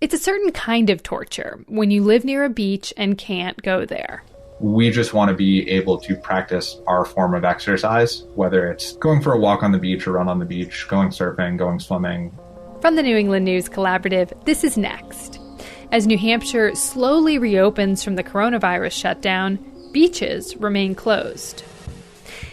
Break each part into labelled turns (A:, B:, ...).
A: It's a certain kind of torture when you live near a beach and can't go there.
B: We just want to be able to practice our form of exercise, whether it's going for a walk on the beach or run on the beach, going surfing, going swimming.
A: From the New England News Collaborative, this is Next. As New Hampshire slowly reopens from the coronavirus shutdown, beaches remain closed.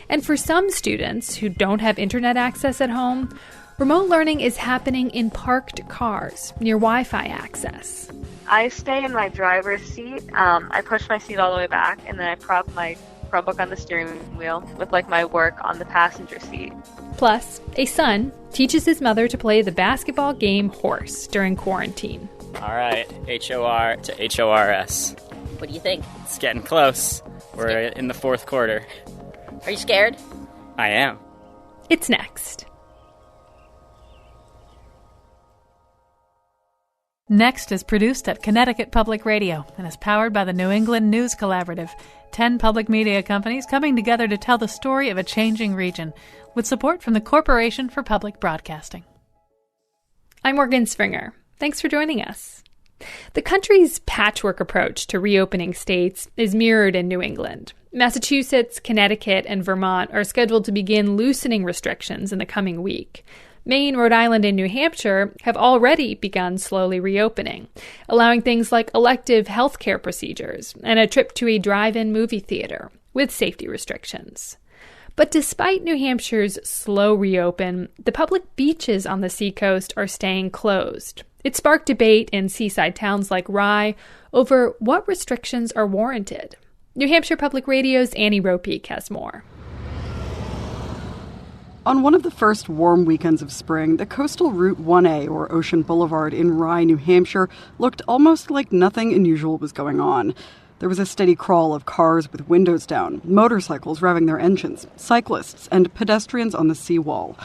A: And for some students who don't have internet access at home, remote learning is happening in parked cars near Wi-Fi access.
C: I stay in my driver's seat. I push my seat all the way back, and then I prop my Chromebook on the steering wheel with my work on the passenger seat.
A: Plus, a son teaches his mother to play the basketball game horse during quarantine.
D: All right, HOR to HORS.
E: What do you think?
D: It's getting close. We're in the fourth quarter.
E: Are you scared?
D: I am.
A: It's Next.
F: Next is produced at Connecticut Public Radio and is powered by the New England News Collaborative, 10 public media companies coming together to tell the story of a changing region, with support from the Corporation for Public Broadcasting.
A: I'm Morgan Springer. Thanks for joining us. The country's patchwork approach to reopening states is mirrored in New England. Massachusetts, Connecticut, and Vermont are scheduled to begin loosening restrictions in the coming week. Maine, Rhode Island, and New Hampshire have already begun slowly reopening, allowing things like elective healthcare procedures and a trip to a drive-in movie theater with safety restrictions. But despite New Hampshire's slow reopen, the public beaches on the seacoast are staying closed. It sparked debate in seaside towns like Rye over what restrictions are warranted. New Hampshire Public Radio's Annie Ropeek has more.
G: On one of the first warm weekends of spring, the coastal Route 1A, or Ocean Boulevard in Rye, New Hampshire, looked almost like nothing unusual was going on. There was a steady crawl of cars with windows down, motorcycles revving their engines, cyclists, and pedestrians on the seawall.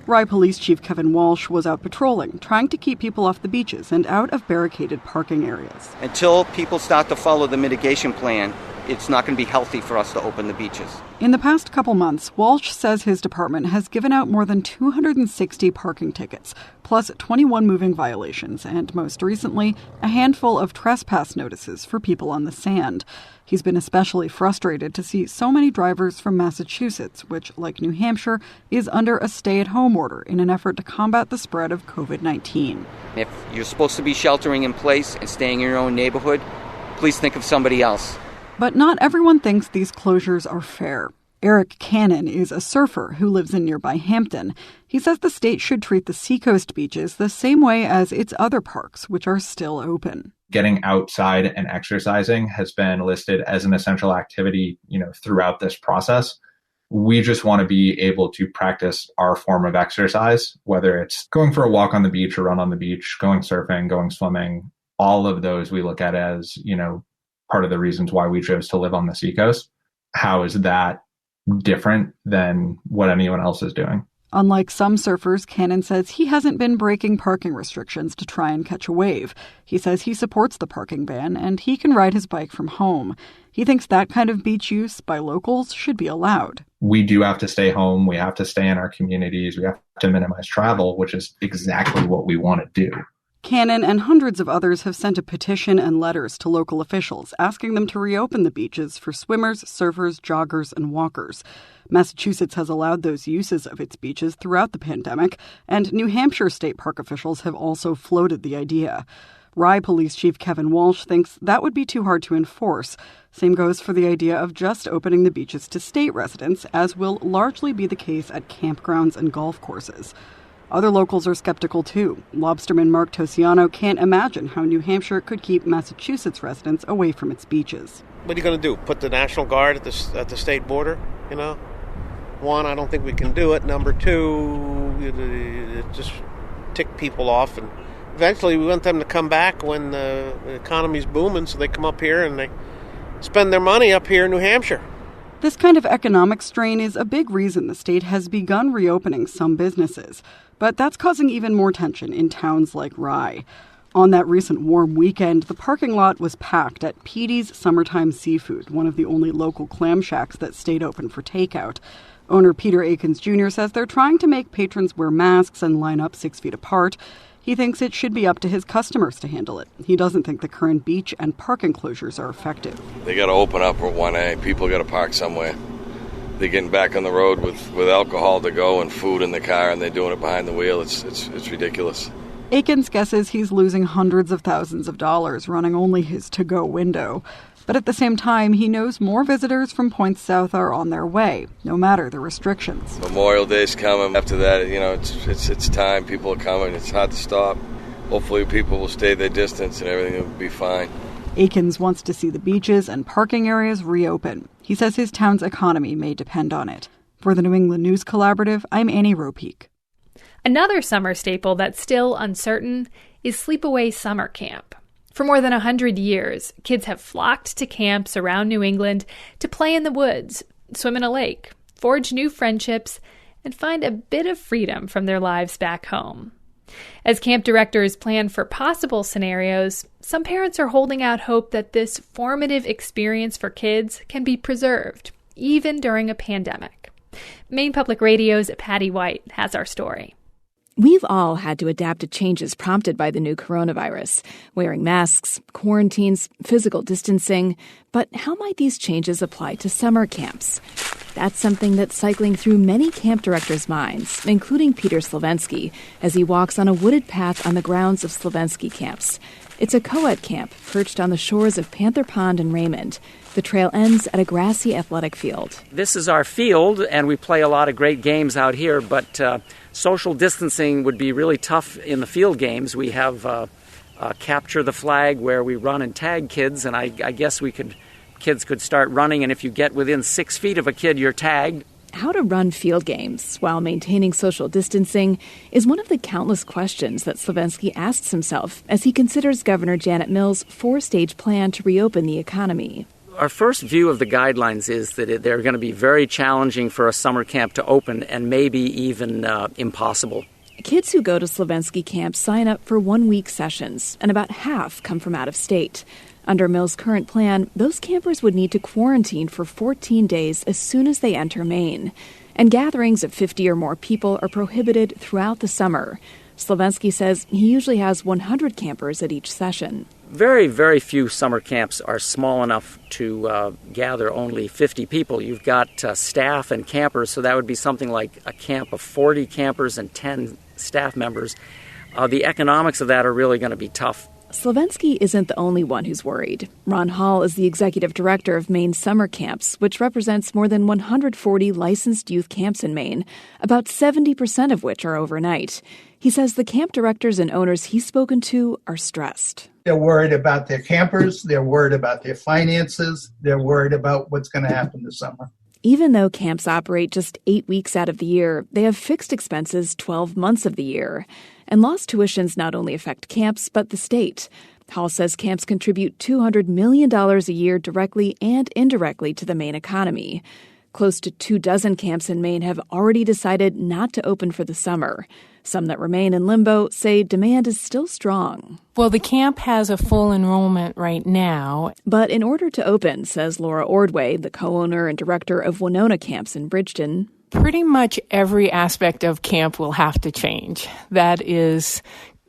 G: Rye Police Chief Kevin Walsh was out patrolling, trying to keep people off the beaches and out of barricaded parking areas.
H: Until people start to follow the mitigation plan, it's not going to be healthy for us to open the beaches.
G: In the past couple months, Walsh says his department has given out more than 260 parking tickets, plus 21 moving violations, and most recently, a handful of trespass notices for people on the sand. He's been especially frustrated to see so many drivers from Massachusetts, which, like New Hampshire, is under a stay-at-home order in an effort to combat the spread of COVID-19.
H: If you're supposed to be sheltering in place and staying in your own neighborhood, please think of somebody else.
G: But not everyone thinks these closures are fair. Eric Cannon is a surfer who lives in nearby Hampton. He says the state should treat the seacoast beaches the same way as its other parks, which are still open.
B: Getting outside and exercising has been listed as an essential activity, throughout this process. We just want to be able to practice our form of exercise, whether it's going for a walk on the beach or run on the beach, going surfing, going swimming. All of those we look at as, part of the reasons why we chose to live on the seacoast. How is that different than what anyone else is doing?
G: Unlike some surfers, Cannon says he hasn't been breaking parking restrictions to try and catch a wave. He says he supports the parking ban and he can ride his bike from home. He thinks that kind of beach use by locals should be allowed.
B: We do have to stay home. We have to stay in our communities. We have to minimize travel, which is exactly what we want to do.
G: Cannon and hundreds of others have sent a petition and letters to local officials asking them to reopen the beaches for swimmers, surfers, joggers, and walkers. Massachusetts has allowed those uses of its beaches throughout the pandemic, and New Hampshire state park officials have also floated the idea. Rye Police Chief Kevin Walsh thinks that would be too hard to enforce. Same goes for the idea of just opening the beaches to state residents, as will largely be the case at campgrounds and golf courses. Other locals are skeptical, too. Lobsterman Mark Tosiano can't imagine how New Hampshire could keep Massachusetts residents away from its beaches.
I: What are you going to do? Put the National Guard at the state border? One, I don't think we can do it. Number two, it just tick people off. And eventually we want them to come back when the economy's booming, so they come up here and they spend their money up here in New Hampshire.
G: This kind of economic strain is a big reason the state has begun reopening some businesses. But that's causing even more tension in towns like Rye. On that recent warm weekend, the parking lot was packed at Petey's Summertime Seafood, one of the only local clam shacks that stayed open for takeout. Owner Peter Akins Jr. says they're trying to make patrons wear masks and line up 6 feet apart. He thinks it should be up to his customers to handle it. He doesn't think the current beach and park enclosures are effective.
J: They got to open up with 1A. People got to park somewhere. They're getting back on the road with alcohol to go and food in the car, and they're doing it behind the wheel. It's ridiculous.
G: Akins guesses he's losing hundreds of thousands of dollars running only his to-go window. But at the same time, he knows more visitors from points south are on their way, no matter the restrictions.
J: Memorial Day's coming. After that, it's time. People are coming. It's hard to stop. Hopefully people will stay their distance and everything will be fine.
G: Akins wants to see the beaches and parking areas reopen. He says his town's economy may depend on it. For the New England News Collaborative, I'm Annie Ropeek.
A: Another summer staple that's still uncertain is sleepaway summer camp. For more than 100 years, kids have flocked to camps around New England to play in the woods, swim in a lake, forge new friendships, and find a bit of freedom from their lives back home. As camp directors plan for possible scenarios, some parents are holding out hope that this formative experience for kids can be preserved, even during a pandemic. Maine Public Radio's Patty White has our story.
K: We've all had to adapt to changes prompted by the new coronavirus, wearing masks, quarantines, physical distancing. But how might these changes apply to summer camps? That's something that's cycling through many camp directors' minds, including Peter Slavensky, as he walks on a wooded path on the grounds of Slavensky Camps. It's a co-ed camp perched on the shores of Panther Pond in Raymond. The trail ends at a grassy athletic field.
L: This is our field, and we play a lot of great games out here, but social distancing would be really tough in the field games. We have Capture the Flag, where we run and tag kids, and I guess kids could start running, and if you get within 6 feet of a kid, you're tagged.
K: How to run field games while maintaining social distancing is one of the countless questions that Slavensky asks himself as he considers Governor Janet Mills' 4-stage plan to reopen the economy.
L: Our first view of the guidelines is that they're going to be very challenging for a summer camp to open and maybe even impossible.
K: Kids who go to Slavensky Camp sign up for 1-week sessions, and about half come from out of state. Under Mills' current plan, those campers would need to quarantine for 14 days as soon as they enter Maine. And gatherings of 50 or more people are prohibited throughout the summer. Slavensky says he usually has 100 campers at each session.
L: Very, very few summer camps are small enough to gather only 50 people. You've got staff and campers, so that would be something like a camp of 40 campers and 10 staff members. The economics of that are really going to be tough.
K: Slavensky isn't the only one who's worried. Ron Hall is the executive director of Maine Summer Camps, which represents more than 140 licensed youth camps in Maine, about 70% of which are overnight. He says the camp directors and owners he's spoken to are stressed.
M: They're worried about their campers. They're worried about their finances. They're worried about what's going to happen this summer.
K: Even though camps operate just 8 weeks out of the year, they have fixed expenses 12 months of the year. And lost tuitions not only affect camps, but the state. Hall says camps contribute $200 million a year directly and indirectly to the Maine economy. Close to 24 camps in Maine have already decided not to open for the summer. Some that remain in limbo say demand is still strong.
N: Well, the camp has a full enrollment right now.
K: But in order to open, says Laura Ordway, the co-owner and director of Winona Camps in Bridgeton,
N: pretty much every aspect of camp will have to change. That is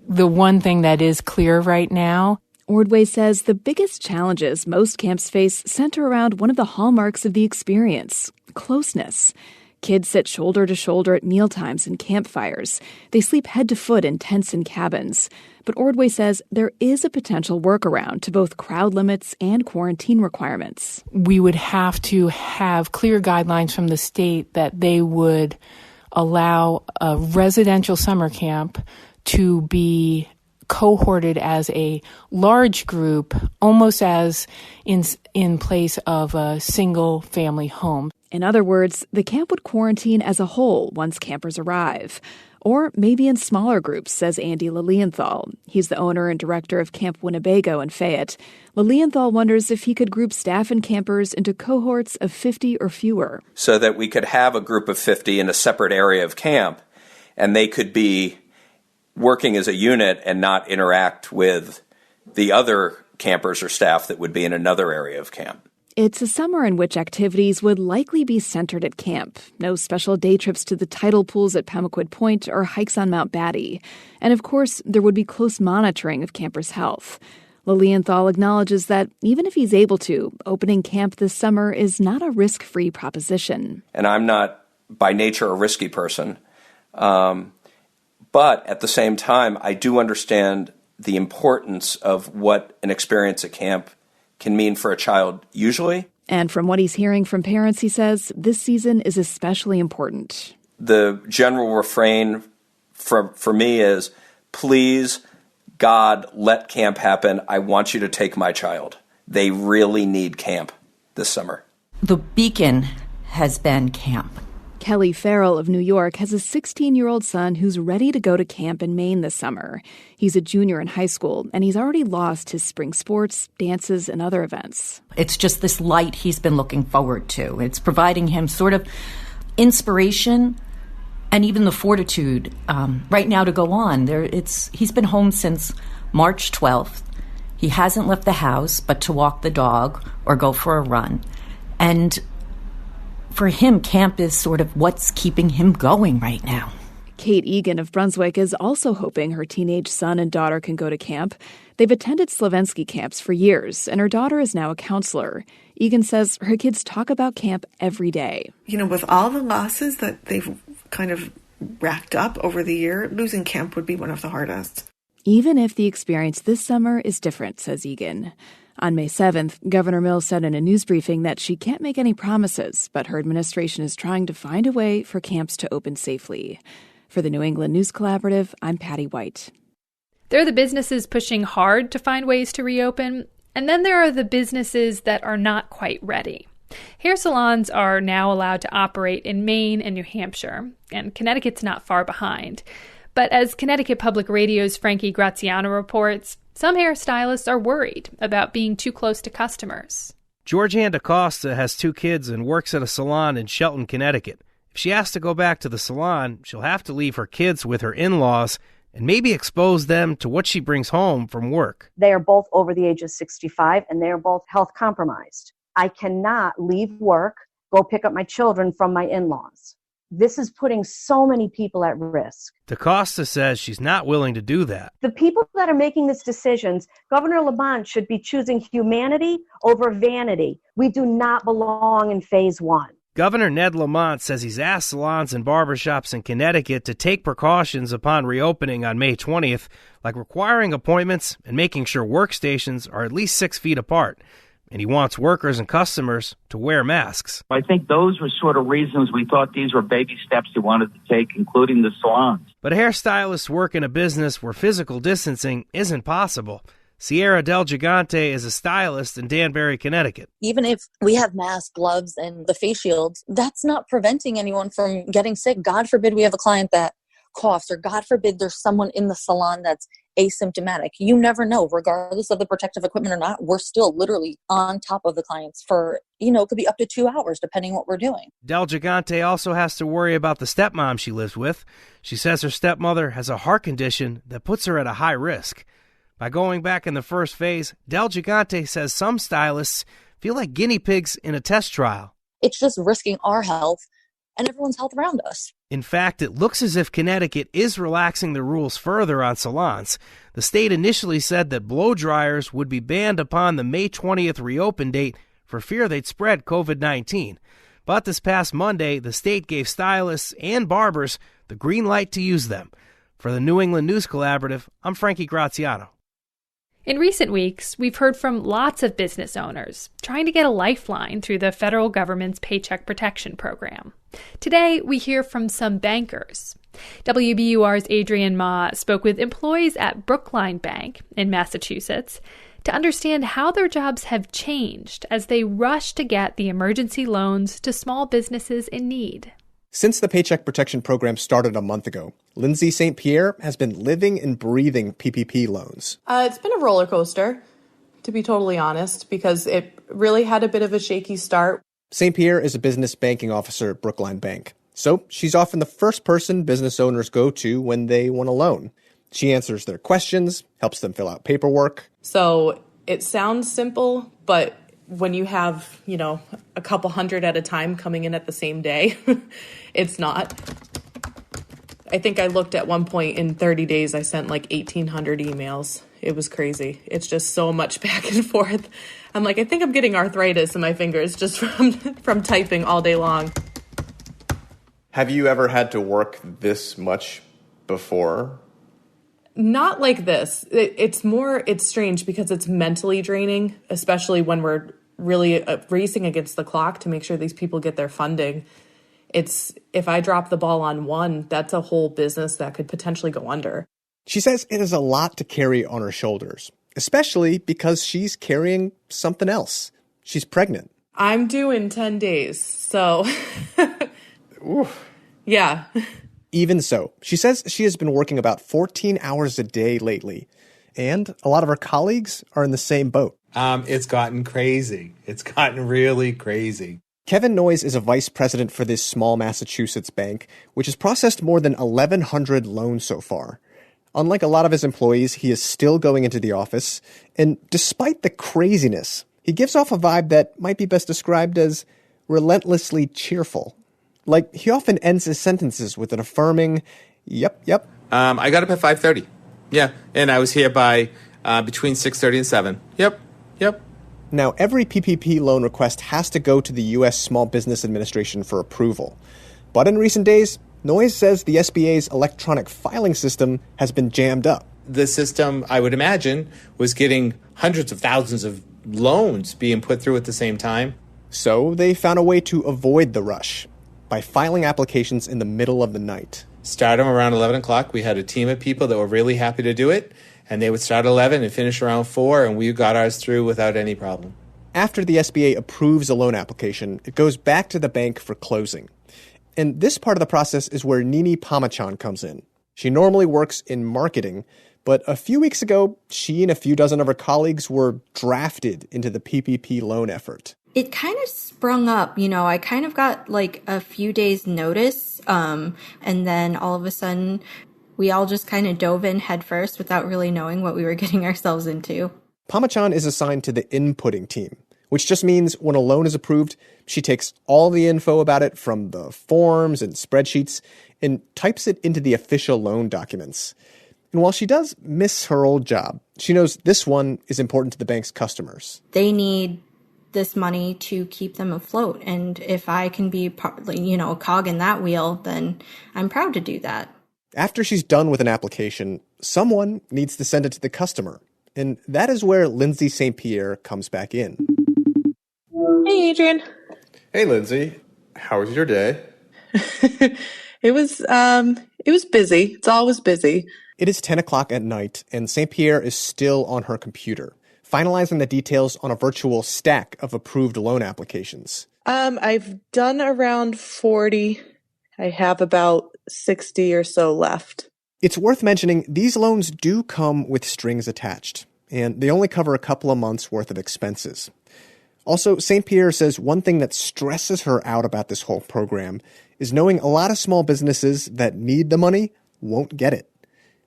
N: the one thing that is clear right now.
K: Ordway says the biggest challenges most camps face center around one of the hallmarks of the experience, closeness. Kids sit shoulder to shoulder at mealtimes and campfires. They sleep head to foot in tents and cabins. But Ordway says there is a potential workaround to both crowd limits and quarantine requirements.
N: We would have to have clear guidelines from the state that they would allow a residential summer camp to be cohorted as a large group, almost as in place of a single family home.
K: In other words, the camp would quarantine as a whole once campers arrive. Or maybe in smaller groups, says Andy Lilienthal. He's the owner and director of Camp Winnebago in Fayette. Lilienthal wonders if he could group staff and campers into cohorts of 50 or fewer.
O: So that we could have a group of 50 in a separate area of camp, and they could be working as a unit and not interact with the other campers or staff that would be in another area of camp.
K: It's a summer in which activities would likely be centered at camp. No special day trips to the tidal pools at Pemaquid Point or hikes on Mount Batty. And of course, there would be close monitoring of campers' health. Lilienthal acknowledges that even if he's able to, opening camp this summer is not a risk-free proposition.
O: And I'm not, by nature, a risky person. But at the same time, I do understand the importance of what an experience at camp can mean for a child usually.
K: And from what he's hearing from parents, he says, this season is especially important.
O: The general refrain for me is, please, God, let camp happen. I want you to take my child. They really need camp this summer.
P: The beacon has been camp.
K: Kelly Farrell of New York has a 16-year-old son who's ready to go to camp in Maine this summer. He's a junior in high school, and he's already lost his spring sports, dances, and other events.
P: It's just this light he's been looking forward to. It's providing him sort of inspiration and even the fortitude right now to go on. He's been home since March 12th. He hasn't left the house but to walk the dog or go for a run. And for him, camp is sort of what's keeping him going right now.
K: Kate Egan of Brunswick is also hoping her teenage son and daughter can go to camp. They've attended Slavensky camps for years, and her daughter is now a counselor. Egan says her kids talk about camp every day.
Q: You know, with all the losses that they've kind of racked up over the year, losing camp would be one of the hardest.
K: Even if the experience this summer is different, says Egan. On May 7th, Governor Mills said in a news briefing that she can't make any promises, but her administration is trying to find a way for camps to open safely. For the New England News Collaborative, I'm Patty White.
A: There are the businesses pushing hard to find ways to reopen, and then there are the businesses that are not quite ready. Hair salons are now allowed to operate in Maine and New Hampshire, and Connecticut's not far behind. But as Connecticut Public Radio's Frankie Graziano reports, some hairstylists are worried about being too close to customers.
R: Georgianne DaCosta has 2 kids and works at a salon in Shelton, Connecticut. If she has to go back to the salon, she'll have to leave her kids with her in-laws and maybe expose them to what she brings home from work.
S: They are both over the age of 65, and they are both health compromised. I cannot leave work, go pick up my children from my in-laws. This is putting so many people at risk.
R: DaCosta says she's not willing to do that.
S: The people that are making these decisions, Governor Lamont should be choosing humanity over vanity. We do not belong in phase 1.
R: Governor Ned Lamont says he's asked salons and barbershops in Connecticut to take precautions upon reopening on May 20th, like requiring appointments and making sure workstations are at least 6 feet apart. And he wants workers and customers to wear masks.
T: I think those were sort of reasons we thought these were baby steps he wanted to take, including the salons.
R: But hairstylists work in a business where physical distancing isn't possible. Sierra Del Gigante is a stylist in Danbury, Connecticut.
U: Even if we have masks, gloves, and the face shields, that's not preventing anyone from getting sick. God forbid we have a client that coughs, or God forbid there's someone in the salon that's asymptomatic. You never know. Regardless of the protective equipment or not, we're still literally on top of the clients for, it could be up to 2 hours depending what we're doing.
R: Del Gigante also has to worry about the stepmom she lives with. She says her stepmother has a heart condition that puts her at a high risk. By going back in the first phase, Del Gigante says some stylists feel like guinea pigs in a test trial.
U: It's just risking our health and everyone's health around us.
R: In fact, it looks as if Connecticut is relaxing the rules further on salons. The state initially said that blow dryers would be banned upon the May 20th reopen date for fear they'd spread COVID-19. But this past Monday, the state gave stylists and barbers the green light to use them. For the New England News Collaborative, I'm Frankie Graziano.
A: In recent weeks, we've heard from lots of business owners trying to get a lifeline through the federal government's Paycheck Protection Program. Today, we hear from some bankers. WBUR's Adrienne Ma spoke with employees at Brookline Bank in Massachusetts to understand how their jobs have changed as they rush to get the emergency loans to small businesses in need.
V: Since the Paycheck Protection Program started a month ago, Lindsay St. Pierre has been living and breathing PPP loans.
W: It's been a roller coaster, to be totally honest, because it really had a bit of a shaky start.
V: St. Pierre is a business banking officer at Brookline Bank, so she's often the first person business owners go to when they want a loan. She answers their questions, helps them fill out paperwork.
W: So it sounds simple, but when you have, a couple hundred at a time coming in at the same day, it's not. I think I looked at one point in 30 days, I sent like 1,800 emails. It was crazy. It's just so much back and forth. I'm like, I think I'm getting arthritis in my fingers just from typing all day long.
V: Have you ever had to work this much before?
W: Not like this. It's strange because it's mentally draining, especially when we're really racing against the clock to make sure these people get their funding. If I drop the ball on one, that's a whole business that could potentially go under.
V: She says it is a lot to carry on her shoulders, especially because she's carrying something else. She's pregnant.
W: I'm due in 10 days, so
V: Oof.
W: Yeah.
V: Even so, she says she has been working about 14 hours a day lately, and a lot of her colleagues are in the same boat.
C: It's gotten crazy. It's gotten really crazy.
V: Kevin Noyes is a vice president for this small Massachusetts bank, which has processed more than 1,100 loans so far. Unlike a lot of his employees, he is still going into the office, and despite the craziness, he gives off a vibe that might be best described as relentlessly cheerful. Like, he often ends his sentences with an affirming, yep.
C: I got up at 5:30. Yeah, and I was here by between 6:30 and 7. Yep.
V: Now, every PPP loan request has to go to the U.S. Small Business Administration for approval. But in recent days, Noyes says the SBA's electronic filing system has been jammed up.
C: The system, I would imagine, was getting hundreds of thousands of loans being put through at the same time.
V: So they found a way to avoid the rush by filing applications in the middle of the night.
C: Start them around 11 o'clock. We had a team of people that were really happy to do it, and they would start at 11 and finish around 4, and we got ours through without any problem.
V: After the SBA approves a loan application, it goes back to the bank for closing. And this part of the process is where Nini Pamachan comes in. She normally works in marketing, but a few weeks ago, she and a few dozen of her colleagues were drafted into the PPP loan effort.
D: It kind of sprung up, I kind of got like a few days notice, and then all of a sudden we all just kind of dove in head first without really knowing what we were getting ourselves into.
V: Pamachan is assigned to the inputting team, which just means when a loan is approved, she takes all the info about it from the forms and spreadsheets and types it into the official loan documents. And while she does miss her old job, she knows this one is important to the bank's customers.
D: They need this money to keep them afloat. And if I can be, a cog in that wheel, then I'm proud to do that.
V: After she's done with an application, someone needs to send it to the customer. And that is where Lindsay St. Pierre comes back in.
W: Hey, Adrian.
V: Hey, Lindsay. How was your day?
W: It was busy. It's always busy.
V: It is 10 o'clock at night, and St. Pierre is still on her computer, finalizing the details on a virtual stack of approved loan applications.
W: I've done around 40. I have about 60 or so left.
V: It's worth mentioning these loans do come with strings attached, and they only cover a couple of months' worth of expenses. Also, St. Pierre says one thing that stresses her out about this whole program is knowing a lot of small businesses that need the money won't get it.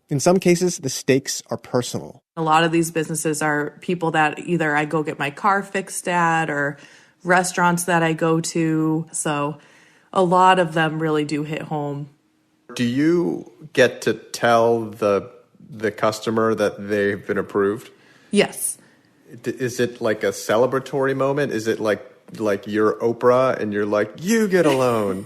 V: In some cases, the stakes are personal.
W: A lot of these businesses are people that either I go get my car fixed at or restaurants that I go to. So a lot of them really do hit home.
V: Do you get to tell the customer that they've been approved?
W: Yes.
V: Is it like a celebratory moment? Is it like you're Oprah and you're like, you get a loan?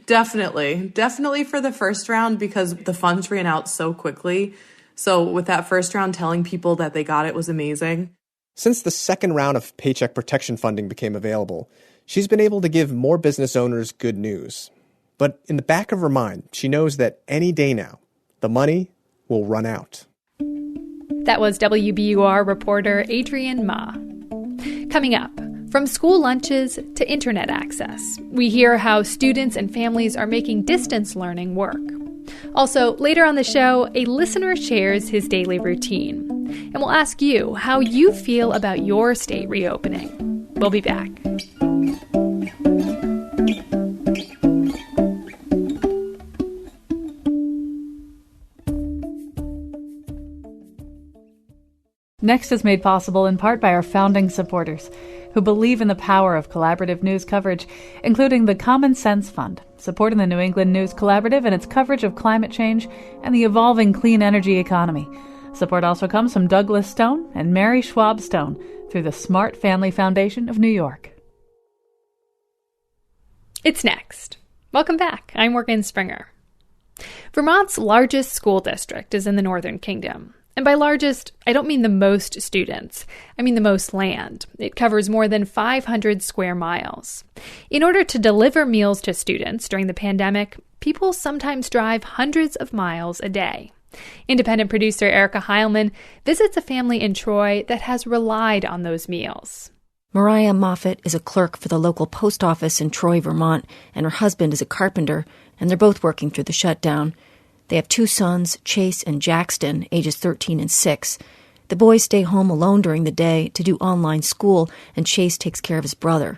W: Definitely for the first round because the funds ran out so quickly. So with that first round, telling people that they got it was amazing.
V: Since the second round of paycheck protection funding became available, she's been able to give more business owners good news. But in the back of her mind, she knows that any day now, the money will run out.
A: That was WBUR reporter Adrian Ma. Coming up, from school lunches to internet access, we hear how students and families are making distance learning work. Also, later on the show, a listener shares his daily routine. And we'll ask you how you feel about your state reopening. We'll be back.
E: Next is made possible in part by our founding supporters, who believe in the power of collaborative news coverage, including the Common Sense Fund, supporting the New England News Collaborative and its coverage of climate change and the evolving clean energy economy. Support also comes from Douglas Stone and Mary Schwab Stone through the Smart Family Foundation of New York.
A: It's next. Welcome back. I'm Morgan Springer. Vermont's largest school district is in the Northern Kingdom. And by largest, I don't mean the most students. I mean the most land. It covers more than 500 square miles. In order to deliver meals to students during the pandemic, people sometimes drive hundreds of miles a day. Independent producer Erica Heilman visits a family in Troy that has relied on those meals.
F: Mariah Moffett is a clerk for the local post office in Troy, Vermont, and her husband is a carpenter, and they're both working through the shutdown. They have 2 sons, Chase and Jackson, ages 13 and 6. The boys stay home alone during the day to do online school, and Chase takes care of his brother.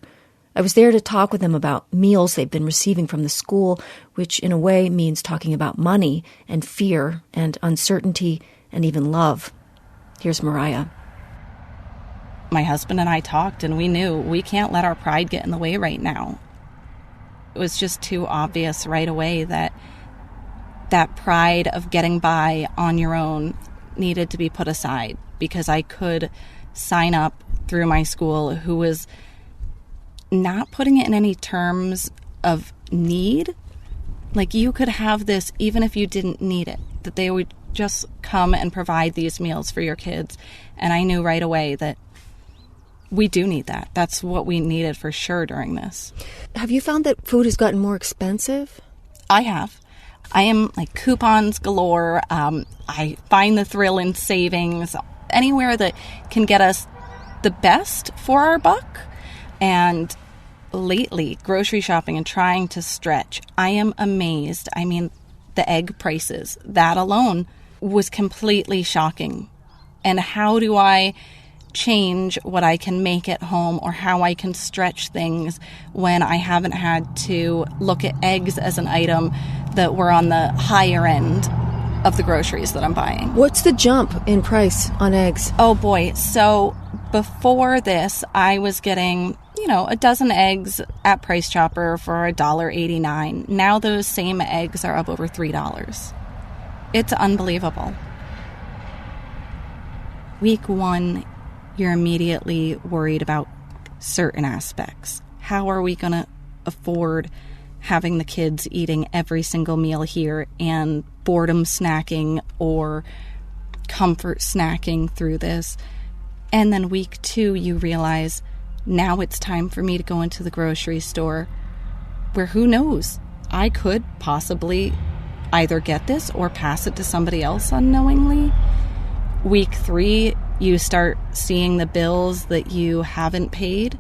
F: I was there to talk with them about meals they've been receiving from the school, which in a way means talking about money and fear and uncertainty and even love. Here's Mariah.
H: My husband and I talked, and we knew we can't let our pride get in the way right now. It was just too obvious right away that pride of getting by on your own needed to be put aside, because I could sign up through my school who was not putting it in any terms of need. Like, you could have this even if you didn't need it, that they would just come and provide these meals for your kids. And I knew right away that we do need that. That's what we needed for sure during this.
F: Have you found that food has gotten more expensive?
H: I have. I am like coupons galore. I find the thrill in savings anywhere that can get us the best for our buck. And lately, grocery shopping and trying to stretch, I am amazed. I mean, the egg prices, that alone was completely shocking. And how do I change what I can make at home, or how I can stretch things when I haven't had to look at eggs as an item that were on the higher end of the groceries that I'm buying?
F: What's the jump in price on eggs?
H: Oh boy. So before this, I was getting, a dozen eggs at Price Chopper for $1.89. Now those same eggs are up over $3. It's unbelievable. Week 1, you're immediately worried about certain aspects. How are we going to afford having the kids eating every single meal here and boredom snacking or comfort snacking through this? And then week 2, you realize now it's time for me to go into the grocery store where, who knows, I could possibly either get this or pass it to somebody else unknowingly. Week 3, you start seeing the bills that you haven't paid,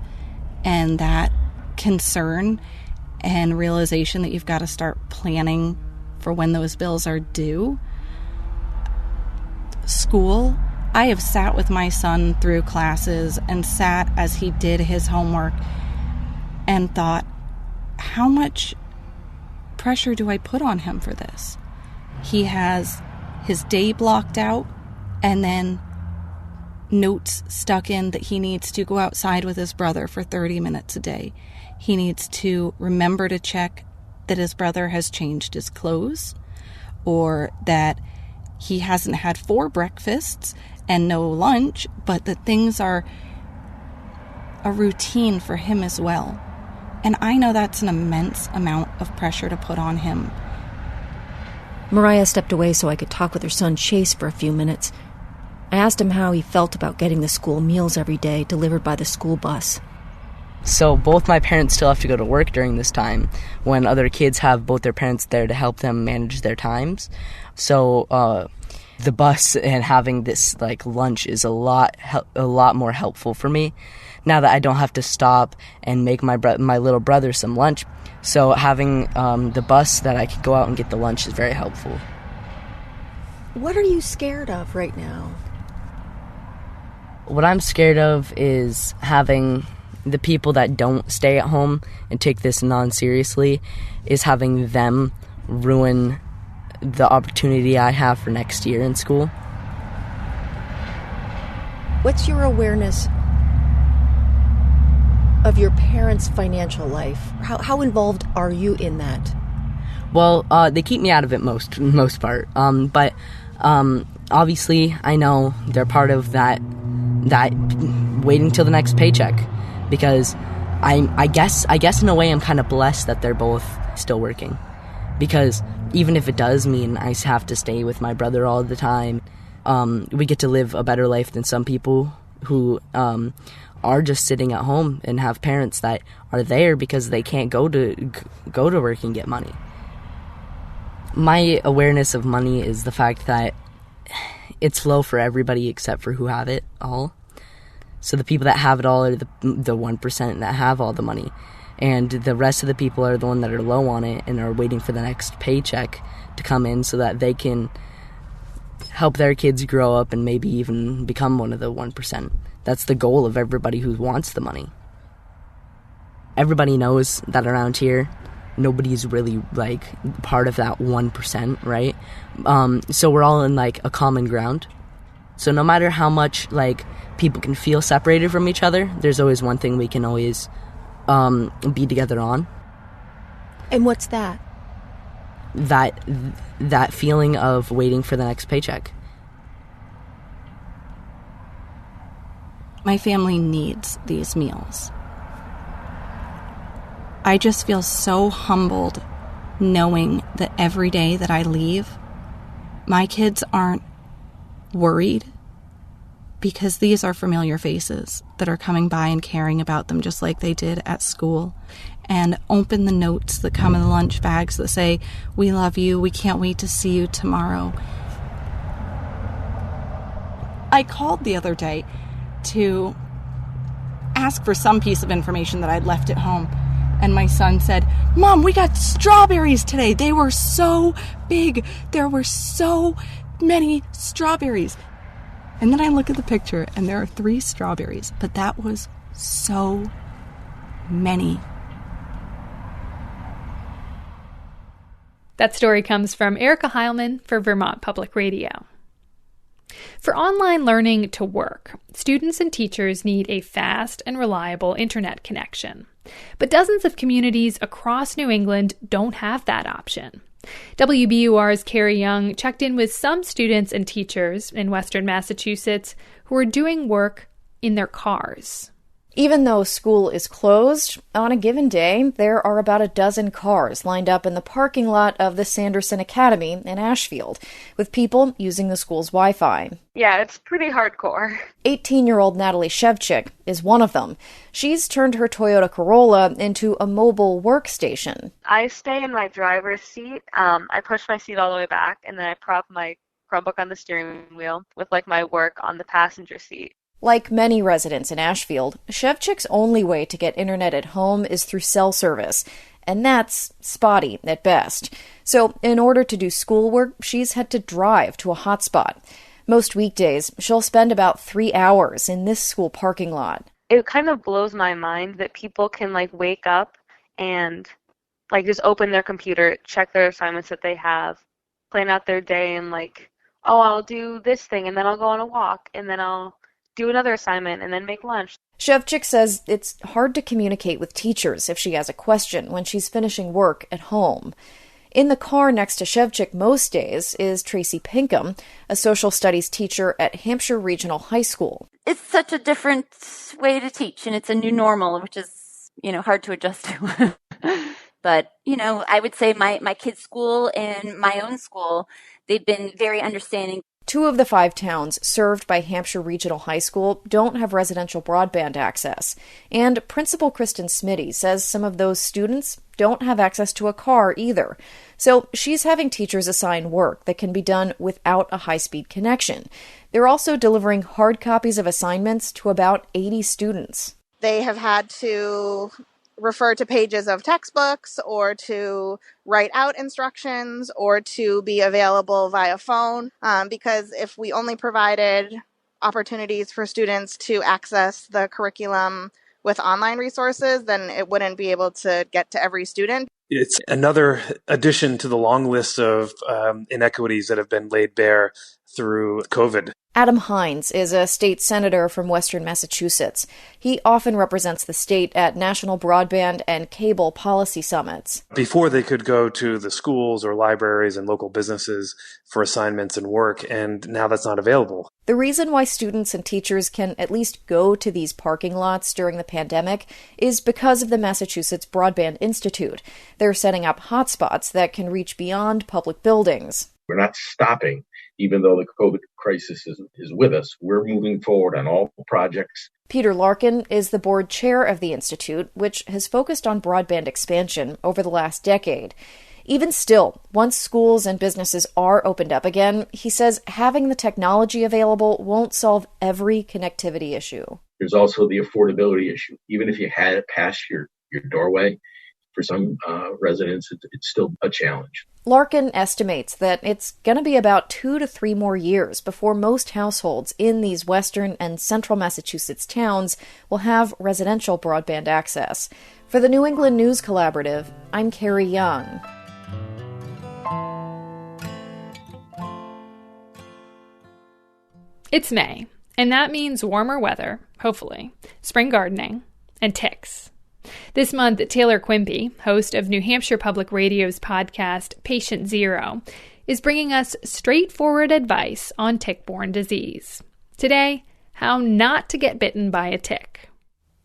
H: and that concern and realization that you've got to start planning for when those bills are due. School, I have sat with my son through classes and sat as he did his homework and thought, how much pressure do I put on him for this? He has his day blocked out, and then notes stuck in that he needs to go outside with his brother for 30 minutes a day. He needs to remember to check that his brother has changed his clothes, or that he hasn't had 4 breakfasts and no lunch, but that things are a routine for him as well. And I know that's an immense amount of pressure to put on him.
F: Mariah stepped away so I could talk with her son Chase for a few minutes. I asked him how he felt about getting the school meals every day delivered by the school bus.
X: So both my parents still have to go to work during this time, when other kids have both their parents there to help them manage their times. So the bus and having this lunch is a lot more helpful for me now that I don't have to stop and make my little brother some lunch. So having the bus that I could go out and get the lunch is very helpful.
F: What are you scared of right now?
X: What I'm scared of is having the people that don't stay at home and take this non-seriously, is having them ruin the opportunity I have for next year in school.
F: What's your awareness of your parents' financial life? How involved are you in that?
X: Well, they keep me out of it most part. But obviously, I know they're part of that waiting till the next paycheck, because I guess in a way I'm kind of blessed that they're both still working, because even if it does mean I have to stay with my brother all the time, we get to live a better life than some people who are just sitting at home and have parents that are there because they can't go to work and get money. My awareness of money is the fact that it's low for everybody except for who have it all. So the people that have it all are the 1% that have all the money. And the rest of the people are the ones that are low on it and are waiting for the next paycheck to come in so that they can help their kids grow up and maybe even become one of the 1%. That's the goal of everybody who wants the money. Everybody knows that around here, nobody's really, like, part of that 1%, right? So we're all in, like, a common ground. So no matter how much, like, people can feel separated from each other, there's always one thing we can always be together on.
F: And what's that?
X: That feeling of waiting for the next paycheck.
H: My family needs these meals. I just feel so humbled knowing that every day that I leave, my kids aren't worried, because these are familiar faces that are coming by and caring about them just like they did at school, and open the notes that come in the lunch bags that say, "We love you, we can't wait to see you tomorrow." I called the other day to ask for some piece of information that I'd left at home, and my son said, "Mom, we got strawberries today. They were so big. There were so many strawberries." And then I look at the picture and there are 3 strawberries, but that was so many.
A: That story comes from Erica Heilman for Vermont Public Radio. For online learning to work, students and teachers need a fast and reliable internet connection. But dozens of communities across New England don't have that option. WBUR's Carrie Young checked in with some students and teachers in Western Massachusetts who are doing work in their cars.
F: Even though school is closed, on a given day, there are about a dozen cars lined up in the parking lot of the Sanderson Academy in Ashfield, with people using the school's Wi-Fi.
B: Yeah, it's pretty hardcore.
F: 18-year-old Natalie Shevchik is one of them. She's turned her Toyota Corolla into a mobile workstation.
B: I stay in my driver's seat. I push my seat all the way back, and then I prop my Chromebook on the steering wheel with, like, my work on the passenger seat.
F: Like many residents in Ashfield, Shevchik's only way to get internet at home is through cell service, and that's spotty at best. So in order to do schoolwork, she's had to drive to a hotspot. Most weekdays, she'll spend about 3 hours in this school parking lot.
B: It kind of blows my mind that people can, like, wake up and, like, just open their computer, check their assignments that they have, plan out their day, and, like, oh, I'll do this thing, and then I'll go on a walk, and then I'll do another assignment, and then make lunch.
F: Shevchik says it's hard to communicate with teachers if she has a question when she's finishing work at home. In the car next to Shevchik most days is Tracy Pinkham, a social studies teacher at Hampshire Regional High School.
G: It's such a different way to teach, and it's a new normal, which is, hard to adjust to. But, I would say my kids' school and my own school, they've been very understanding.
F: 2 of the 5 towns served by Hampshire Regional High School don't have residential broadband access. And Principal Kristen Smitty says some of those students don't have access to a car either. So she's having teachers assign work that can be done without a high-speed connection. They're also delivering hard copies of assignments to about 80 students.
I: They have had to refer to pages of textbooks or to write out instructions or to be available via phone, because if we only provided opportunities for students to access the curriculum with online resources, then it wouldn't be able to get to every student.
J: It's another addition to the long list of inequities that have been laid bare through COVID.
F: Adam Hines is a state senator from western Massachusetts. He often represents the state at national broadband and cable policy summits.
J: Before, they could go to the schools or libraries and local businesses for assignments and work, and now that's not available.
F: The reason why students and teachers can at least go to these parking lots during the pandemic is because of the Massachusetts Broadband Institute. They're setting up hotspots that can reach beyond public buildings.
L: We're not stopping, even though the COVID crisis is with us. We're moving forward on all projects.
F: Peter Larkin is the board chair of the Institute, which has focused on broadband expansion over the last decade. Even still, once schools and businesses are opened up again, he says having the technology available won't solve every connectivity issue.
L: There's also the affordability issue. Even if you had it past your doorway, for some residents, it's still a challenge.
F: Larkin estimates that it's going to be about 2 to 3 more years before most households in these western and central Massachusetts towns will have residential broadband access. For the New England News Collaborative, I'm Carrie Young.
A: It's May, and that means warmer weather, hopefully, spring gardening, and ticks. This month, Taylor Quimby, host of New Hampshire Public Radio's podcast Patient Zero, is bringing us straightforward advice on tick-borne disease. Today, how not to get bitten by a tick.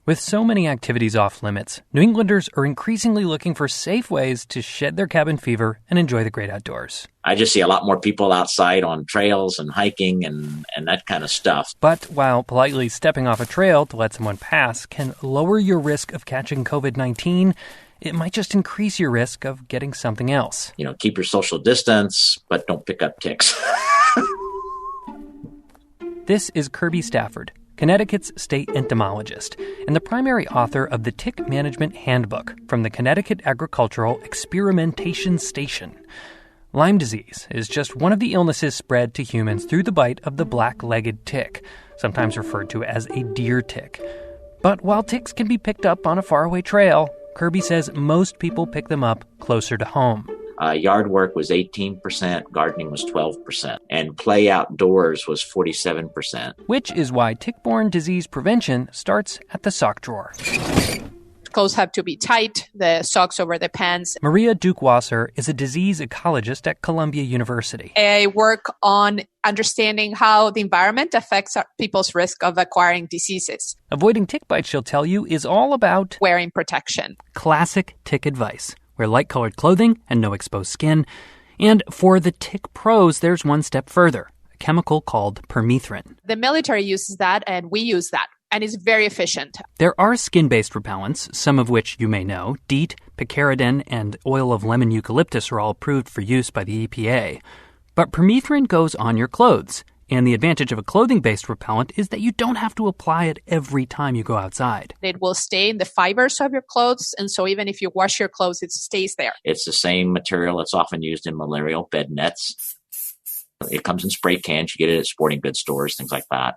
M: With so many activities off limits, New Englanders are increasingly looking for safe ways to shed their cabin fever and enjoy the great outdoors.
N: I just see a lot more people outside on trails and hiking and that kind of stuff.
M: But while politely stepping off a trail to let someone pass can lower your risk of catching COVID-19, it might just increase your risk of getting something else.
N: Keep your social distance, but don't pick up ticks.
M: This is Kirby Stafford, Connecticut's state entomologist, and the primary author of the Tick Management Handbook from the Connecticut Agricultural Experimentation Station. Lyme disease is just one of the illnesses spread to humans through the bite of the black-legged tick, sometimes referred to as a deer tick. But while ticks can be picked up on a faraway trail, Kirby says most people pick them up closer to home.
N: Yard work was 18%, gardening was 12%, and play outdoors was 47%.
M: Which is why tick-borne disease prevention starts at the sock drawer.
Y: Clothes have to be tight, the socks over the pants.
M: Maria Duke-Wasser is a disease ecologist at Columbia University.
Y: I work on understanding how the environment affects people's risk of acquiring diseases.
M: Avoiding tick bites, she'll tell you, is all about
Y: wearing protection.
M: Classic tick advice. Wear light-colored clothing and no exposed skin. And for the tick pros, there's one step further, a chemical called permethrin.
Y: The military uses that, and we use that, and it's very efficient.
M: There are skin-based repellents, some of which you may know. DEET, picaridin, and oil of lemon eucalyptus are all approved for use by the EPA. But permethrin goes on your clothes. And the advantage of a clothing-based repellent is that you don't have to apply it every time you go outside.
Y: It will stay in the fibers of your clothes, and so even if you wash your clothes, it stays there.
N: It's the same material that's often used in malarial bed nets. It comes in spray cans. You get it at sporting goods stores, things like that.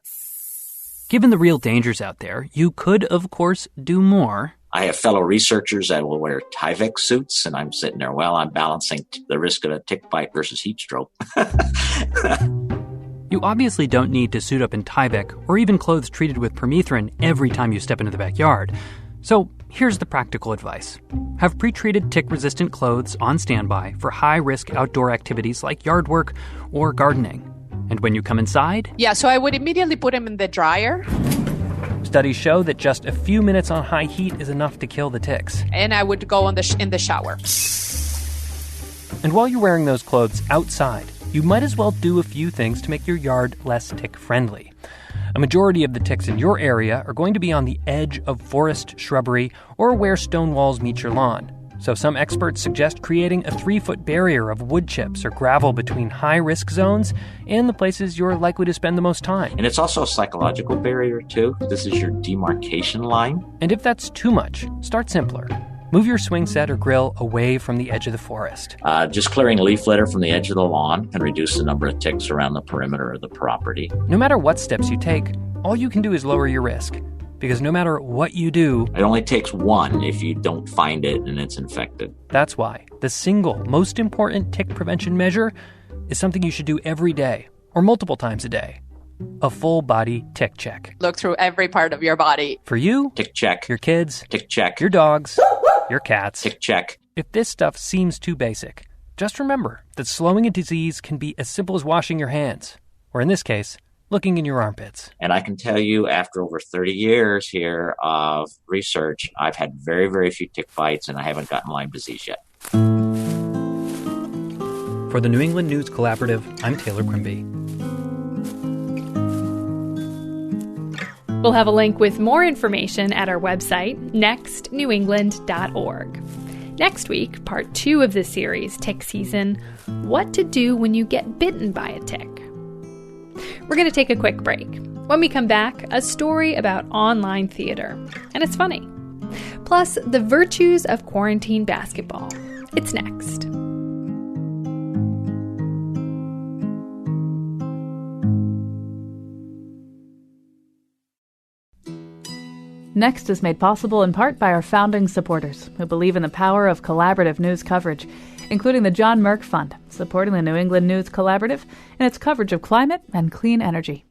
M: Given the real dangers out there, you could, of course, do more.
N: I have fellow researchers that will wear Tyvek suits, and I'm sitting there, I'm balancing the risk of a tick bite versus heat stroke.
M: You obviously don't need to suit up in Tyvek or even clothes treated with permethrin every time you step into the backyard. So here's the practical advice. Have pre-treated tick-resistant clothes on standby for high-risk outdoor activities like yard work or gardening. And when you come inside...
Y: Yeah, so I would immediately put them in the dryer.
M: Studies show that just a few minutes on high heat is enough to kill the ticks.
Y: And I would go in the shower.
M: And while you're wearing those clothes outside, you might as well do a few things to make your yard less tick-friendly. A majority of the ticks in your area are going to be on the edge of forest, shrubbery, or where stone walls meet your lawn. So some experts suggest creating a 3-foot barrier of wood chips or gravel between high-risk zones and the places you're likely to spend the most time.
N: And it's also a psychological barrier, too. This is your demarcation line.
M: And if that's too much, start simpler. Move your swing set or grill away from the edge of the forest.
N: Just clearing leaf litter from the edge of the lawn can reduce the number of ticks around the perimeter of the property.
M: No matter what steps you take, all you can do is lower your risk. Because no matter what you do...
N: It only takes one if you don't find it and it's infected.
M: That's why the single most important tick prevention measure is something you should do every day or multiple times a day. A full-body tick check.
Y: Look through every part of your body.
M: For you,
N: tick check.
M: Your kids,
N: tick check.
M: Your dogs, your cats,
N: tick check.
M: If this stuff seems too basic, just remember that slowing a disease can be as simple as washing your hands, or in this case, looking in your armpits.
N: And I can tell you, after over 30 years here of research, I've had very, very few tick bites, and I haven't gotten Lyme disease yet.
M: For the New England News Collaborative, I'm Taylor Quimby.
A: We'll have a link with more information at our website, nextnewengland.org. Next week, part 2 of the series, Tick Season, What to Do When You Get Bitten by a Tick. We're going to take a quick break. When we come back, a story about online theater. And it's funny. Plus, the virtues of quarantine basketball. It's next.
E: Next is made possible in part by our founding supporters who believe in the power of collaborative news coverage, including the John Merck Fund, supporting the New England News Collaborative and its coverage of climate and clean energy.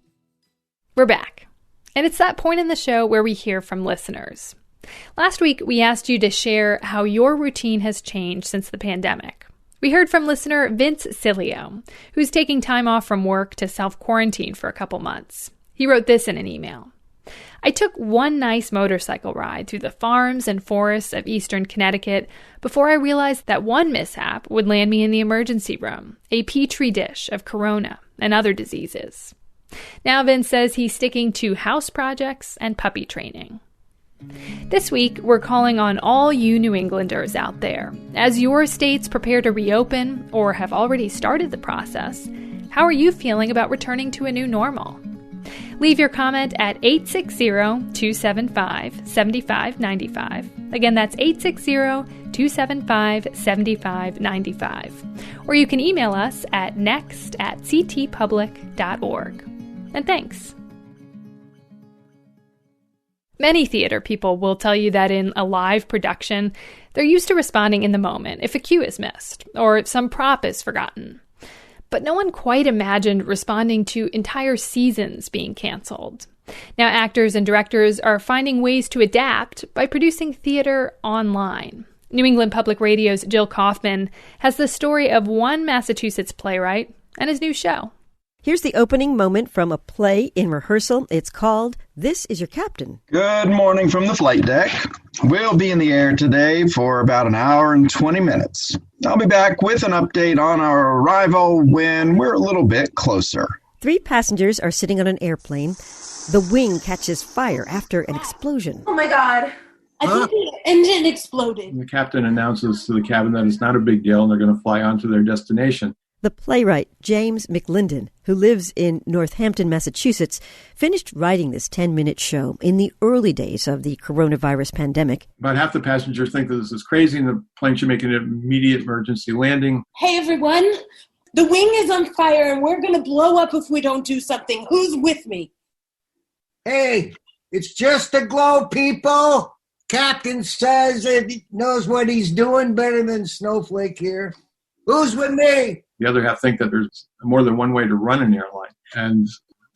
A: We're back, and it's that point in the show where we hear from listeners. Last week, we asked you to share how your routine has changed since the pandemic. We heard from listener Vince Cilio, who's taking time off from work to self-quarantine for a couple months. He wrote this in an email. I took one nice motorcycle ride through the farms and forests of eastern Connecticut before I realized that one mishap would land me in the emergency room, a petri dish of corona and other diseases. Now Vince says he's sticking to house projects and puppy training. This week, we're calling on all you New Englanders out there. As your states prepare to reopen or have already started the process, how are you feeling about returning to a new normal? Leave your comment at 860-275-7595. Again, that's 860-275-7595. Or you can email us at next@ctpublic.org. And thanks. Many theater people will tell you that in a live production, they're used to responding in the moment if a cue is missed or some prop is forgotten. But no one quite imagined responding to entire seasons being canceled. Now actors and directors are finding ways to adapt by producing theater online. New England Public Radio's Jill Kaufman has the story of one Massachusetts playwright and his new show.
K: Here's the opening moment from a play in rehearsal. It's called This Is Your Captain.
O: Good morning from the flight deck. We'll be in the air today for about an hour and 20 minutes. I'll be back with an update on our arrival when we're a little bit closer.
K: 3 passengers are sitting on an airplane. The wing catches fire after an explosion.
P: Oh my God. I think the engine exploded.
Q: The captain announces to the cabin that it's not a big deal and they're going to fly on to their destination.
K: The playwright, James McLinden, who lives in Northampton, Massachusetts, finished writing this 10-minute show in the early days of the coronavirus pandemic.
Q: About half the passengers think that this is crazy and the plane should make an immediate emergency landing.
P: Hey, everyone. The wing is on fire and we're going to blow up if we don't do something. Who's with me?
S: Hey, it's just a glow, people. Captain says that he knows what he's doing better than Snowflake here. Who's with me?
Q: The other half think that there's more than one way to run an airline, and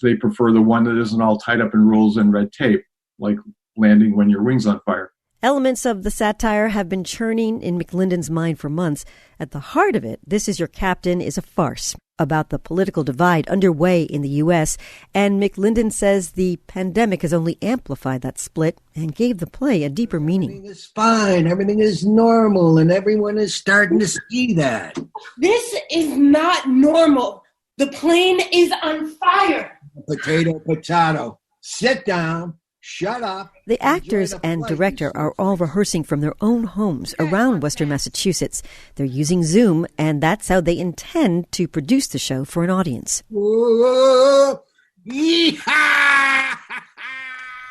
Q: they prefer the one that isn't all tied up in rules and red tape, like landing when your wing's on fire.
K: Elements of the satire have been churning in McLinden's mind for months. At the heart of it, This Is Your Captain is a farce about the political divide underway in the U.S., and McLinden says the pandemic has only amplified that split and gave the play a deeper meaning.
S: Everything is fine, everything is normal, and everyone is starting to see that.
P: This is not normal. The plane is on fire.
S: Potato, potato. Sit down. Shut up.
K: The actors and director are all rehearsing from their own homes around Western Massachusetts. They're using Zoom, and that's how they intend to produce the show for an audience.
S: Whoa.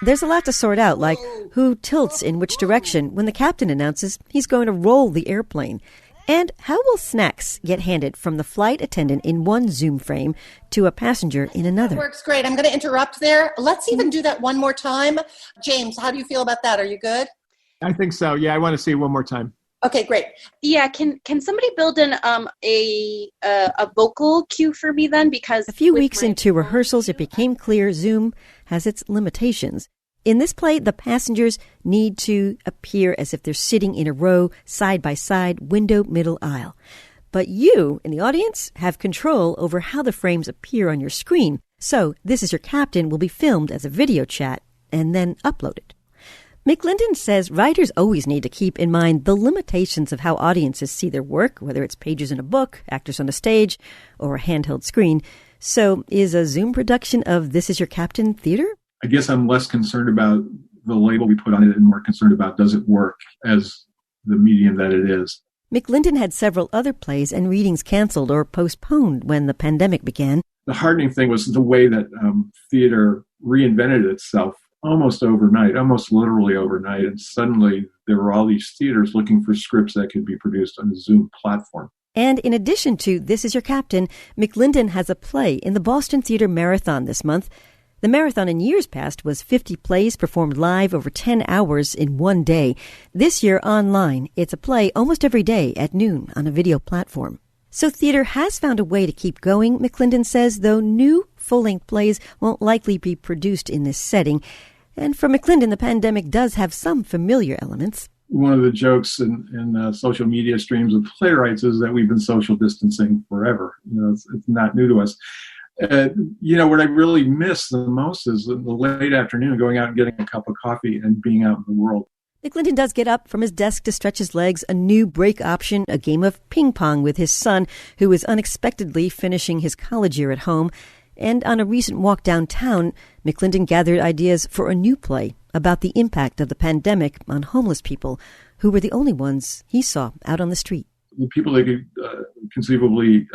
K: There's a lot to sort out, like who tilts in which direction when the captain announces he's going to roll the airplane. And how will snacks get handed from the flight attendant in one Zoom frame to a passenger in another?
P: That works great. I'm going to interrupt there. Let's even do that one more time. James, how do you feel about that? Are you good?
Q: I think so. Yeah, I want to see it one more time.
C: Okay, great. Yeah, can somebody build in a vocal cue for me then? Because
K: a few weeks into rehearsals, it became clear Zoom has its limitations. In this play, the passengers need to appear as if they're sitting in a row, side by side, window, middle aisle. But you, in the audience, have control over how the frames appear on your screen. So, This Is Your Captain will be filmed as a video chat and then uploaded. McLinden says writers always need to keep in mind the limitations of how audiences see their work, whether it's pages in a book, actors on a stage, or a handheld screen. So, is a Zoom production of This Is Your Captain theater?
Q: I guess I'm less concerned about the label we put on it and more concerned about does it work as the medium that it is.
K: McLinden had several other plays and readings canceled or postponed when the pandemic began.
Q: The heartening thing was the way that theater reinvented itself almost overnight, almost literally overnight. And suddenly there were all these theaters looking for scripts that could be produced on a Zoom platform.
K: And in addition to This Is Your Captain, McLinden has a play in the Boston Theater Marathon this month. The marathon in years past was 50 plays performed live over 10 hours in one day. This year, online, it's a play almost every day at noon on a video platform. So theater has found a way to keep going, McLinden says, though new full-length plays won't likely be produced in this setting. And for McLinden, the pandemic does have some familiar elements.
Q: One of the jokes in social media streams of playwrights is that we've been social distancing forever. It's not new to us. What I really miss the most is the late afternoon, going out and getting a cup of coffee and being out in the world.
K: McLinden does get up from his desk to stretch his legs, a new break option, a game of ping pong with his son, who is unexpectedly finishing his college year at home. And on a recent walk downtown, McLinden gathered ideas for a new play about the impact of the pandemic on homeless people, who were the only ones he saw out on the street.
Q: The people they could conceivably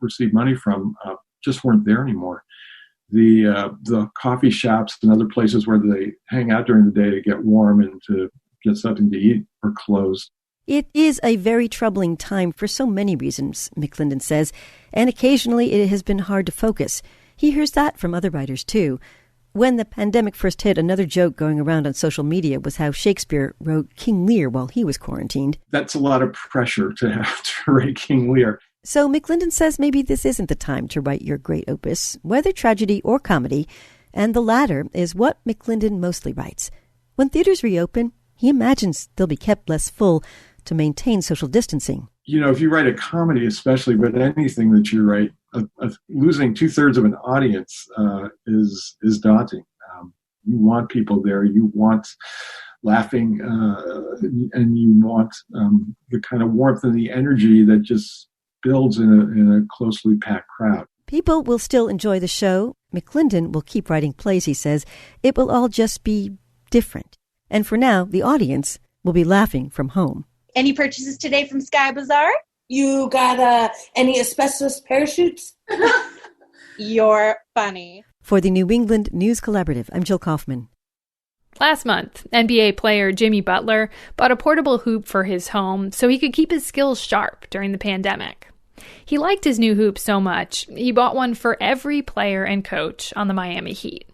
Q: receive money from just weren't there anymore. The coffee shops and other places where they hang out during the day to get warm and to get something to eat are closed.
K: It is a very troubling time for so many reasons, McLinden says, and occasionally it has been hard to focus. He hears that from other writers, too. When the pandemic first hit, another joke going around on social media was how Shakespeare wrote King Lear while he was quarantined.
Q: That's a lot of pressure to have to write King Lear.
K: So McLinden says maybe this isn't the time to write your great opus, whether tragedy or comedy, and the latter is what McLinden mostly writes. When theaters reopen, he imagines they'll be kept less full to maintain social distancing.
Q: If you write a comedy especially, but anything that you write, losing 2/3 of an audience is daunting. You want people there. You want laughing, and you want the kind of warmth and the energy that just builds in a closely packed crowd.
K: People will still enjoy the show. McLinden will keep writing plays, he says. It will all just be different. And for now, the audience will be laughing from home.
C: Any purchases today from Sky Bazaar?
P: You got any asbestos parachutes?
C: You're funny.
K: For the New England News Collaborative, I'm Jill Kaufman.
A: Last month, NBA player Jimmy Butler bought a portable hoop for his home so he could keep his skills sharp during the pandemic. He liked his new hoop so much, he bought one for every player and coach on the Miami Heat.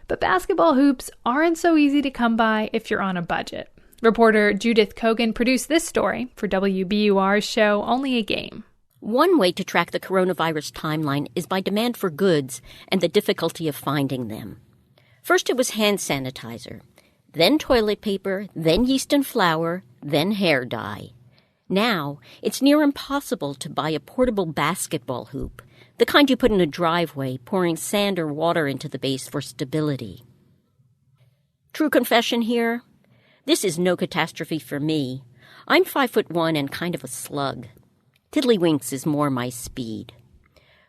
A: But basketball hoops aren't so easy to come by if you're on a budget. Reporter Judith Kogan produced this story for WBUR's show Only a Game.
D: One way to track the coronavirus timeline is by demand for goods and the difficulty of finding them. First it was hand sanitizer, then toilet paper, then yeast and flour, then hair dye. Now, it's near impossible to buy a portable basketball hoop, the kind you put in a driveway, pouring sand or water into the base for stability. True confession here? This is no catastrophe for me. I'm 5'1" and kind of a slug. Tiddlywinks is more my speed.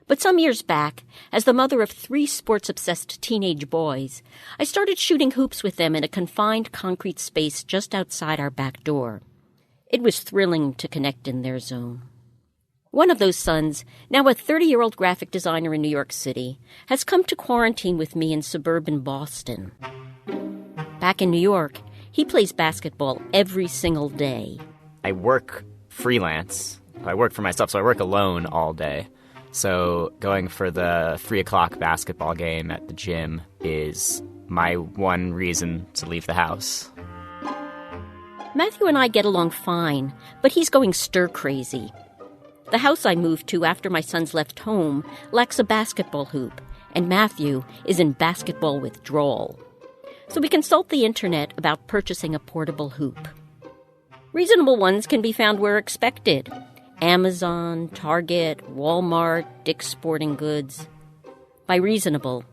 D: But some years back, as the mother of 3 sports-obsessed teenage boys, I started shooting hoops with them in a confined concrete space just outside our back door. It was thrilling to connect in their zone. One of those sons, now a 30-year-old graphic designer in New York City, has come to quarantine with me in suburban Boston. Back in New York, he plays basketball every single day.
R: I work freelance. I work for myself, so I work alone all day. So going for the 3 o'clock basketball game at the gym is my one reason to leave the house.
D: Matthew and I get along fine, but he's going stir-crazy. The house I moved to after my sons left home lacks a basketball hoop, and Matthew is in basketball withdrawal. So we consult the internet about purchasing a portable hoop. Reasonable ones can be found where expected. Amazon, Target, Walmart, Dick's Sporting Goods. By reasonable,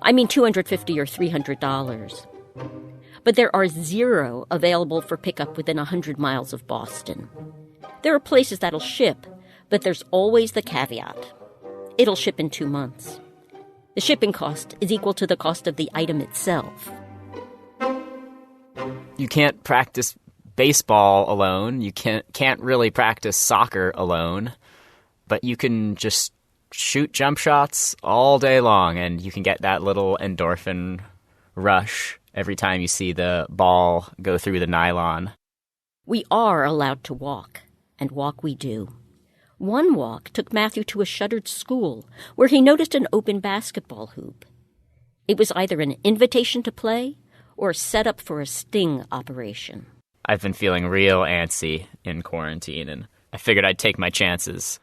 D: I mean $250 or $300. But there are 0 available for pickup within 100 miles of Boston. There are places that'll ship, but there's always the caveat. It'll ship in 2 months. The shipping cost is equal to the cost of the item itself.
R: You can't practice baseball alone. You can't really practice soccer alone. But you can just shoot jump shots all day long, and you can get that little endorphin rush every time you see the ball go through the nylon.
D: We are allowed to walk, and walk we do. One walk took Matthew to a shuttered school where he noticed an open basketball hoop. It was either an invitation to play or set up for a sting operation.
R: I've been feeling real antsy in quarantine, and I figured I'd take my chances.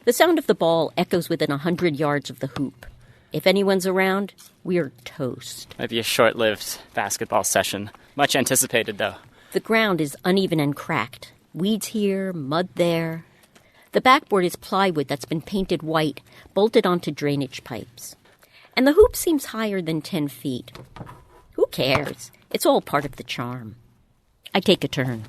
D: The sound of the ball echoes within 100 yards of the hoop. If anyone's around, we're toast.
R: Might be a short-lived basketball session. Much anticipated, though.
D: The ground is uneven and cracked. Weeds here, mud there. The backboard is plywood that's been painted white, bolted onto drainage pipes. And the hoop seems higher than 10 feet. Who cares? It's all part of the charm. I take a turn.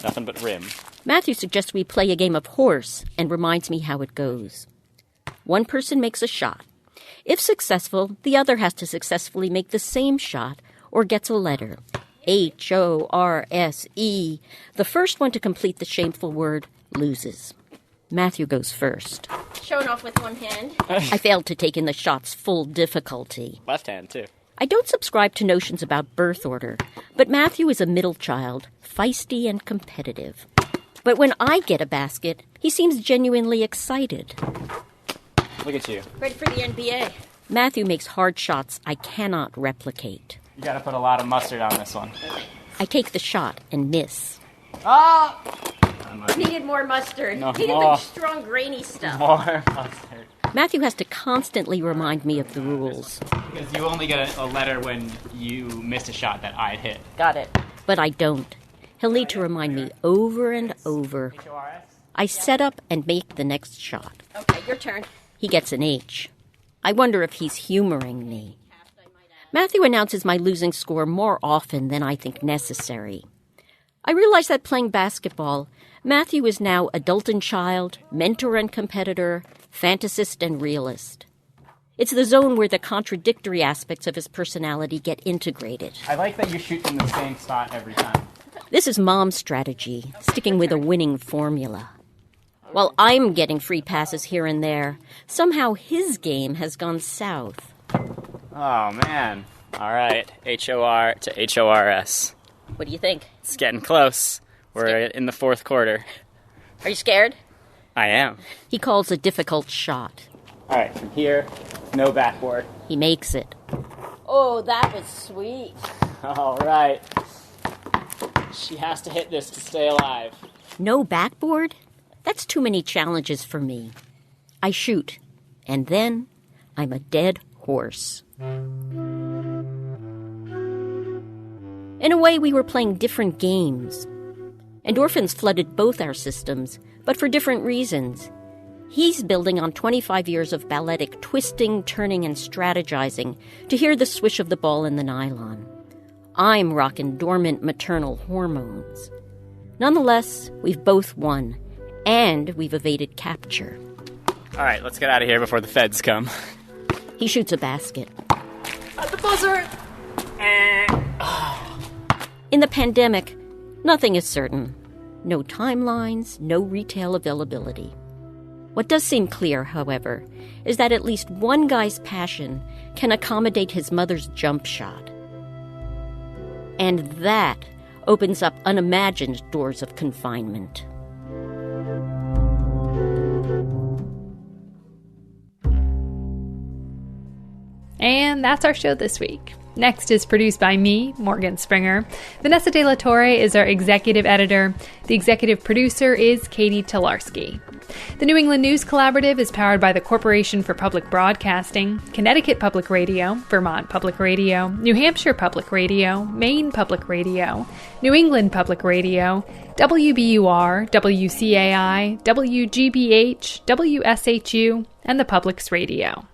R: Nothing but rim.
D: Matthew suggests we play a game of horse and reminds me how it goes. One person makes a shot. If successful, the other has to successfully make the same shot or gets a letter. H-O-R-S-E. The first one to complete the shameful word loses. Matthew goes first.
G: Showing off with one hand.
D: I failed to take in the shot's full difficulty.
R: Left hand, too.
D: I don't subscribe to notions about birth order, but Matthew is a middle child, feisty and competitive. But when I get a basket, he seems genuinely excited.
R: Look at you.
G: Ready for the NBA.
D: Matthew makes hard shots I cannot replicate.
R: You gotta put a lot of mustard on this one.
D: I take the shot and miss.
R: Ah!
G: Needed more mustard.
R: No,
G: Needed
R: more.
G: the strong, grainy stuff.
R: More mustard.
D: Matthew has to constantly remind me of the rules.
R: Because you only get a letter when you miss a shot that I hit.
G: Got it.
D: But I don't. He'll need to remind me over and over. I set up and make the next shot.
G: Okay, your turn.
D: He gets an H. I wonder if he's humoring me. Matthew announces my losing score more often than I think necessary. I realize that playing basketball, Matthew is now adult and child, mentor and competitor, fantasist and realist. It's the zone where the contradictory aspects of his personality get integrated.
R: I like that you shoot from the same spot every time.
D: This is Mom's strategy, sticking with a winning formula. While I'm getting free passes here and there, somehow his game has gone south.
R: Oh, man. All right. H-O-R to H-O-R-S.
D: What do you think?
R: It's getting close. We're in the fourth quarter.
D: Are you scared?
R: I am.
D: He calls a difficult shot.
R: All right, from here, no backboard.
D: He makes it.
G: Oh, that was sweet.
R: All right. She has to hit this to stay alive.
D: No backboard? That's too many challenges for me. I shoot, and then I'm a dead horse. In a way, we were playing different games. Endorphins flooded both our systems, but for different reasons. He's building on 25 years of balletic twisting, turning, and strategizing to hear the swish of the ball in the nylon. I'm rocking dormant maternal hormones. Nonetheless, we've both won, and we've evaded capture.
R: All right, let's get out of here before the feds come.
D: He shoots a basket.
G: At the buzzer!
D: In the pandemic, nothing is certain. No timelines, no retail availability. What does seem clear, however, is that at least one guy's passion can accommodate his mother's jump shot. And that opens up unimagined doors of confinement. And that's our show this week.
A: Next is produced by me, Morgan Springer. Vanessa De La Torre is our executive editor. The executive producer is Katie Tolarski. The New England News Collaborative is powered by the Corporation for Public Broadcasting, Connecticut Public Radio, Vermont Public Radio, New Hampshire Public Radio, Maine Public Radio, New England Public Radio, WBUR, WCAI, WGBH, WSHU, and the Public's Radio.